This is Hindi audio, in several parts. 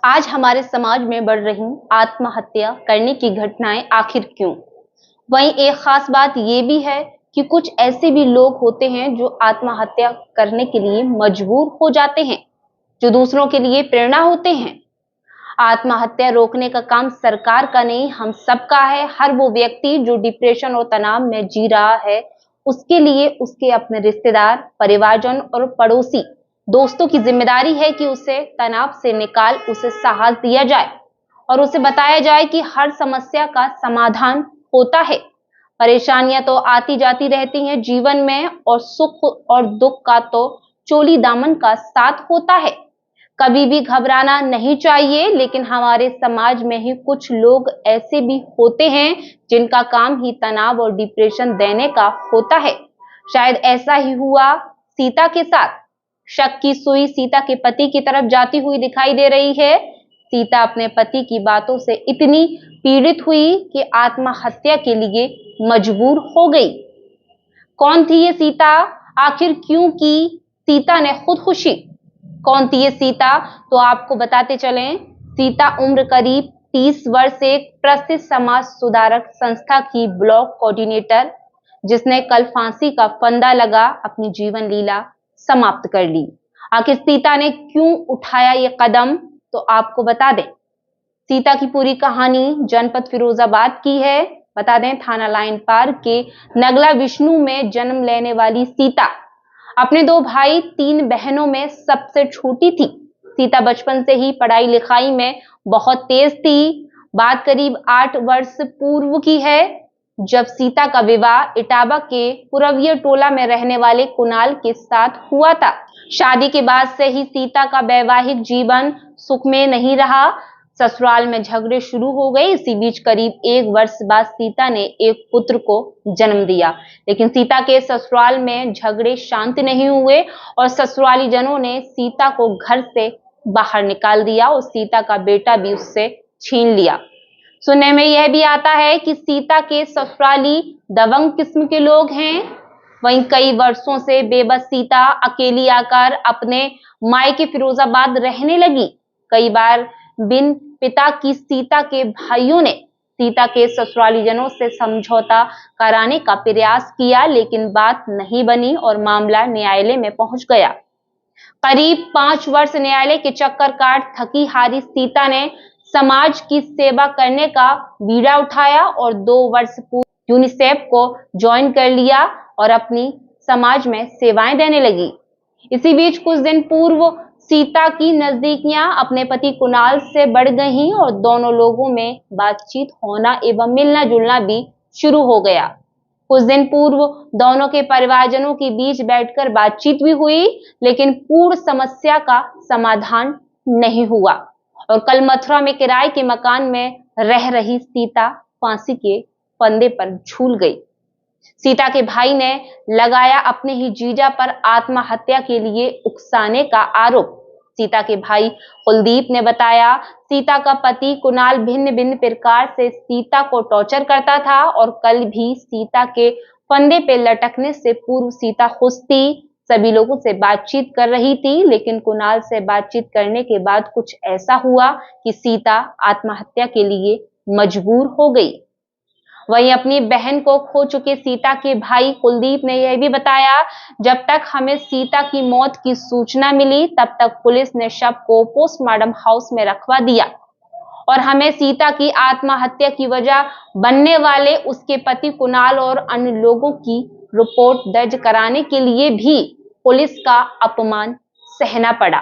आज हमारे समाज में बढ़ रही आत्महत्या करने की घटनाएं आखिर क्यों? वहीं एक खास बात ये भी है कि कुछ ऐसे भी लोग होते हैं जो आत्महत्या करने के लिए मजबूर हो जाते हैं, जो दूसरों के लिए प्रेरणा होते हैं। आत्महत्या रोकने का काम सरकार का नहीं, हम सबका है। हर वो व्यक्ति जो डिप्रेशन और तनाव में जी रहा है, उसके लिए उसके अपने रिश्तेदार, परिवारजन और पड़ोसी, दोस्तों की जिम्मेदारी है कि उसे तनाव से निकाल उसे साहस दिया जाए और उसे बताया जाए कि हर समस्या का समाधान होता है। परेशानियां तो आती जाती रहती हैं जीवन में, और सुख और दुख का तो चोली दामन का साथ होता है। कभी भी घबराना नहीं चाहिए, लेकिन हमारे समाज में ही कुछ लोग ऐसे भी होते हैं जिनका काम ही तनाव और डिप्रेशन देने का होता है। शायद ऐसा ही हुआ सीता के साथ। शक की सुई सीता के पति की तरफ जाती हुई दिखाई दे रही है। सीता अपने पति की बातों से इतनी पीड़ित हुई कि आत्महत्या के लिए मजबूर हो गई। कौन थी ये सीता? आखिर क्यों की सीता ने खुदकुशी? कौन थी ये सीता? तो आपको बताते चलें। सीता उम्र करीब 30 वर्ष, एक प्रसिद्ध समाज सुधारक संस्था की ब्लॉक कोऑर्डिनेटर, जिसने कल फांसी का फंदा लगा अपनी जीवन लीला समाप्त कर ली। आखिर सीता ने क्यों उठाया ये कदम, तो आपको बता दें। सीता की पूरी कहानी जनपद फिरोजाबाद की है। बता दें, थाना लाइन पार के नगला विष्णु में जन्म लेने वाली सीता अपने 2 भाई 3 बहनों में सबसे छोटी थी। सीता बचपन से ही पढ़ाई लिखाई में बहुत तेज थी। बात करीब 8 वर्ष पूर्व की है, जब सीता का विवाह इटावा के पुरविया टोला में रहने वाले कुणाल के साथ हुआ था। शादी के बाद से ही सीता का वैवाहिक जीवन सुख में नहीं रहा। ससुराल में झगड़े शुरू हो गए। इसी बीच करीब 1 वर्ष बाद सीता ने एक पुत्र को जन्म दिया, लेकिन सीता के ससुराल में झगड़े शांत नहीं हुए और ससुराली जनों ने सीता को घर से बाहर निकाल दिया और सीता का बेटा भी उससे छीन लिया। सुनने में यह भी आता है कि सीता के ससुराली दबंग किस्म के लोग हैं। वहीं कई वर्षों से बेबस सीता अकेली आकर अपने मायके फिरोजाबाद रहने लगी। कई बार बिन पिता की सीता के भाइयों ने सीता के ससुरालीजनों से समझौता कराने का प्रयास किया, लेकिन बात नहीं बनी और मामला न्यायालय में पहुंच गया। करीब 5 वर्ष न्यायालय के चक्कर काट थकी हारी सीता ने समाज की सेवा करने का बीड़ा उठाया और 2 वर्ष पूर्व यूनिसेफ को ज्वाइन कर लिया और अपनी समाज में सेवाएं देने लगी। इसी बीच कुछ दिन पूर्व सीता की नजदीकियां अपने पति कुणाल से बढ़ गईं और दोनों लोगों में बातचीत होना एवं मिलना जुलना भी शुरू हो गया। कुछ दिन पूर्व दोनों के परिवारजनों के बीच बैठकर बातचीत भी हुई, लेकिन पूर्ण समस्या का समाधान नहीं हुआ और कल मथुरा में किराए के मकान में रह रही सीता फांसी के फंदे पर झूल गई। सीता के भाई ने लगाया अपने ही जीजा पर आत्महत्या के लिए उकसाने का आरोप। सीता के भाई कुलदीप ने बताया, सीता का पति कुणाल भिन्न भिन्न प्रकार से सीता को टॉर्चर करता था और कल भी सीता के फंदे पे लटकने से पूर्व सीता खुश थी, सभी लोगों से बातचीत कर रही थी, लेकिन कुणाल से बातचीत करने के बाद कुछ ऐसा हुआ कि सीता आत्महत्या के लिए मजबूर हो गई। वहीं अपनी बहन को खो चुके सीता के भाई कुलदीप ने यह भी बताया, जब तक हमें सीता की मौत की सूचना मिली तब तक पुलिस ने शव को पोस्टमार्टम हाउस में रखवा दिया और हमें सीता की आत्महत्या की वजह बनने वाले उसके पति कुणाल और अन्य लोगों की रिपोर्ट दर्ज कराने के लिए भी पुलिस का अपमान सहना पड़ा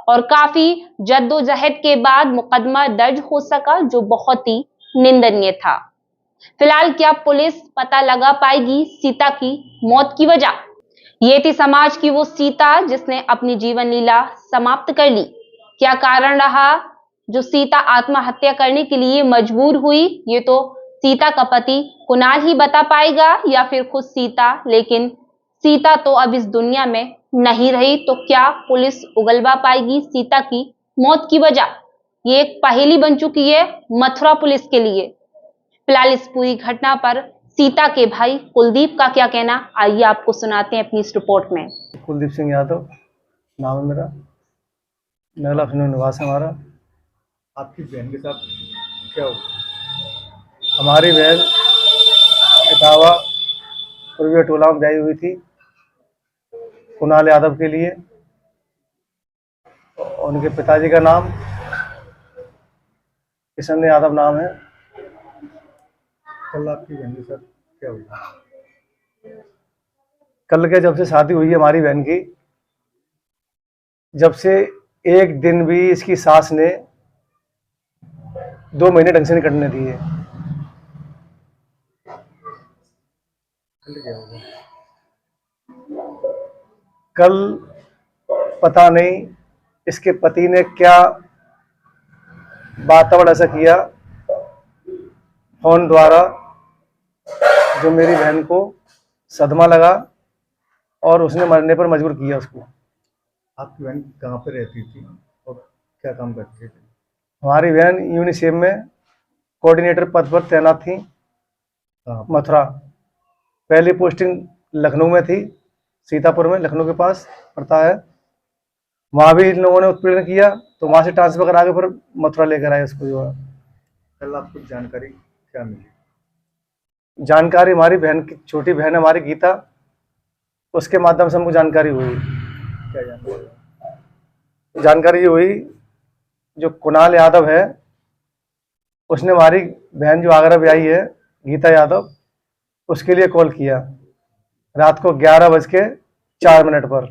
और काफी जद्दोजहद के बाद मुकदमा दर्ज हो सका, जो बहुत ही निंदनीय था। फिलहाल क्या पुलिस पता लगा पाएगी सीता की मौत की वजह? ये थी समाज की वो सीता जिसने अपनी जीवन लीला समाप्त कर ली। क्या कारण रहा जो सीता आत्महत्या करने के लिए मजबूर हुई? ये तो सीता का पति कुणाल ही बता पाएगा या फिर खुद सीता, लेकिन सीता तो अब इस दुनिया में नहीं रही, तो क्या पुलिस उगलवा पाएगी सीता की मौत की वजह? ये एक पहेली बन चुकी है मथुरा पुलिस के लिए। फिलहाल इस पूरी घटना पर सीता के भाई कुलदीप का क्या कहना, आइए आपको सुनाते हैं अपनी इस रिपोर्ट में। कुलदीप सिंह यादव नाम है मेरा, नगला खनौर निवास है हमारा। आपकी बहन के साथ क्या हुआ? हमारी बहन इटावा पूर्वी टोला में गई हुई थी कुणाल यादव के लिए। उनके पिताजी का नाम किशन यादव नाम है। कल आपकी बहन के साथ क्या हुआ? कल के जब से शादी हुई है हमारी बहन की, जब से एक दिन भी इसकी सास ने 2 महीने ढंग से नहीं कटने दिए। कल क्या हुआ? कल पता नहीं इसके पति ने क्या वातावरण ऐसा किया फोन द्वारा जो मेरी बहन को सदमा लगा और उसने मरने पर मजबूर किया उसको। आपकी बहन कहाँ पे रहती थी और क्या काम करती थी? हमारी बहन यूनिसेफ में कोऑर्डिनेटर पद पर तैनात थी कहाँ पे? मथुरा। पहली पोस्टिंग लखनऊ में थी, सीतापुर में, लखनऊ के पास पड़ता है। वहाँ भी इन लोगों ने उत्पीड़न किया तो वहाँ से ट्रांसफर करा के फिर मथुरा लेकर आए उसको। जो है कल आपको जानकारी क्या मिली? जानकारी हमारी बहन की छोटी बहन है हमारी गीता, उसके माध्यम से हमको जानकारी हुई। क्या जानकारी? जानकारी ये हुई जो कुणाल यादव है उसने हमारी बहन जो आगरा भी आई है गीता यादव, उसके लिए कॉल किया रात को 11:04 पर।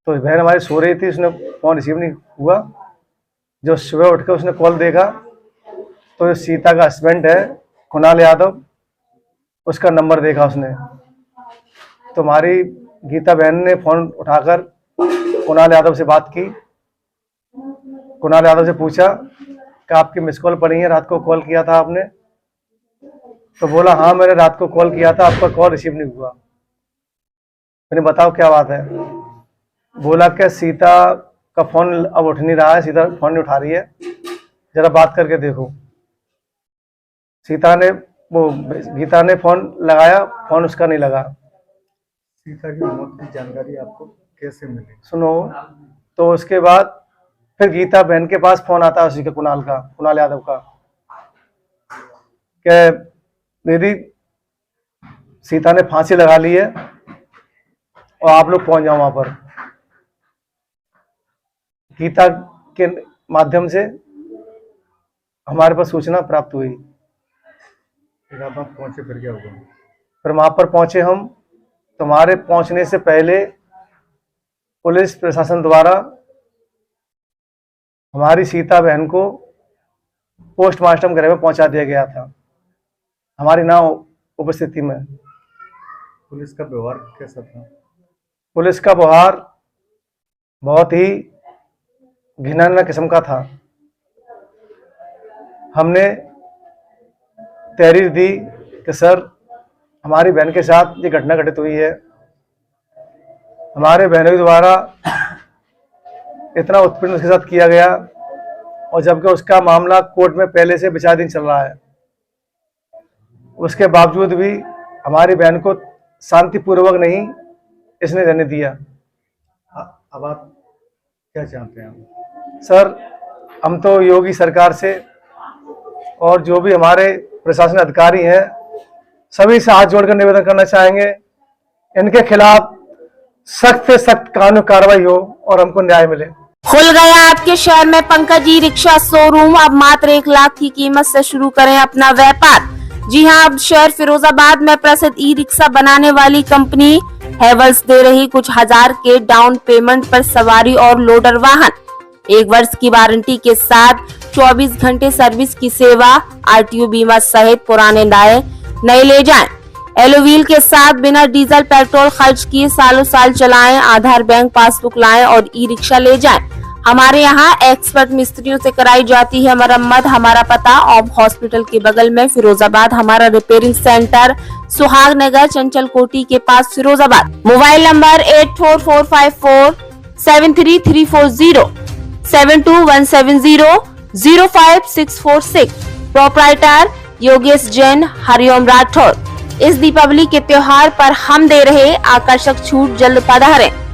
तो बहन हमारी सो रही थी, उसने फ़ोन रिसीव नहीं हुआ। जो सुबह उठ के उसने कॉल देखा तो सीता का हस्बैंड है कुणाल यादव, उसका नंबर देखा उसने। तो हमारी गीता बहन ने फ़ोन उठाकर कुणाल यादव से बात की। कुणाल यादव से पूछा कि आपकी मिस कॉल पड़ी है, रात को कॉल किया था आपने? तो बोला हाँ मैंने रात को कॉल किया था, आपका कॉल रिसीव नहीं हुआ। मैंने बताओ क्या बात है? बोला कि सीता का फ़ोन अब उठ नहीं रहा है, सीता फ़ोन नहीं उठा रही है, ज़रा बात करके देखो। गीता ने फ़ोन लगाया, फ़ोन उसका नहीं लगा। सीता की मौत की जानकारी आपको कैसे मिली? सुनो, तो उसके बाद फिर गीता बहन के पास फ़ोन आता है उसी का, कुणाल यादव का, कि दीदी सीता ने फांसी लगा ली है और आप लोग पहुंच जाओ वहां पर। गीता के माध्यम से हमारे पास सूचना प्राप्त हुई। फिर आप वहाँ पहुँचे, फिर क्या हुआ? फिर वहां पर पहुंचे हम, तो हमारे पहुंचने से पहले पुलिस प्रशासन द्वारा हमारी सीता बहन को पोस्टमार्टम गृह में पहुंचा दिया गया था हमारी ना उपस्थिति में। पुलिस का व्यवहार कैसा था? पुलिस का व्यवहार बहुत ही घिनौना किस्म का था। हमने तहरीर दी कि सर हमारी बहन के साथ ये घटना घटित हुई है, हमारे बहनों द्वारा इतना उत्पीड़न उसके साथ किया गया और जबकि उसका मामला कोर्ट में पहले से विचाराधीन चल रहा है, उसके बावजूद भी हमारी बहन को शांतिपूर्वक नहीं इसने रहने दिया। अब आप क्या चाहते हैं? सर हम तो योगी सरकार से और जो भी हमारे प्रशासन अधिकारी हैं सभी से हाथ जोड़कर निवेदन करना चाहेंगे, इनके खिलाफ सख्त से सख्त कानूनी कार्रवाई हो और हमको न्याय मिले। खुल गया आपके शहर में पंकज ई रिक्शा शोरूम। अब मात्र 1 लाख की कीमत से शुरू करें अपना व्यापार। जी हां, अब शहर फिरोजाबाद में प्रसिद्ध ई रिक्शा बनाने वाली कंपनी हेवल्स दे रही कुछ हजार के डाउन पेमेंट पर सवारी और लोडर वाहन। 1 वर्ष की वारंटी के साथ 24 घंटे सर्विस की सेवा, आरटीओ बीमा सहित पुराने नए ले जाएं। एलोव्हील के साथ बिना डीजल पेट्रोल खर्च किए सालों साल चलाएं, आधार बैंक पासबुक लाएं और ई रिक्शा ले जाएं। हमारे यहाँ एक्सपर्ट मिस्त्रियों से कराई जाती है मरम्मत। हमारा पता ओम हॉस्पिटल के बगल में फिरोजाबाद। हमारा रिपेयरिंग सेंटर सुहाग नगर चंचल कोटी के पास Firozabad. Mobile number 84454 73340 72170 proprietor Yogesh Jain, Hariom Rathore. इस दीपावली के त्योहार पर हम दे रहे आकर्षक छूट, जल्द पधारें।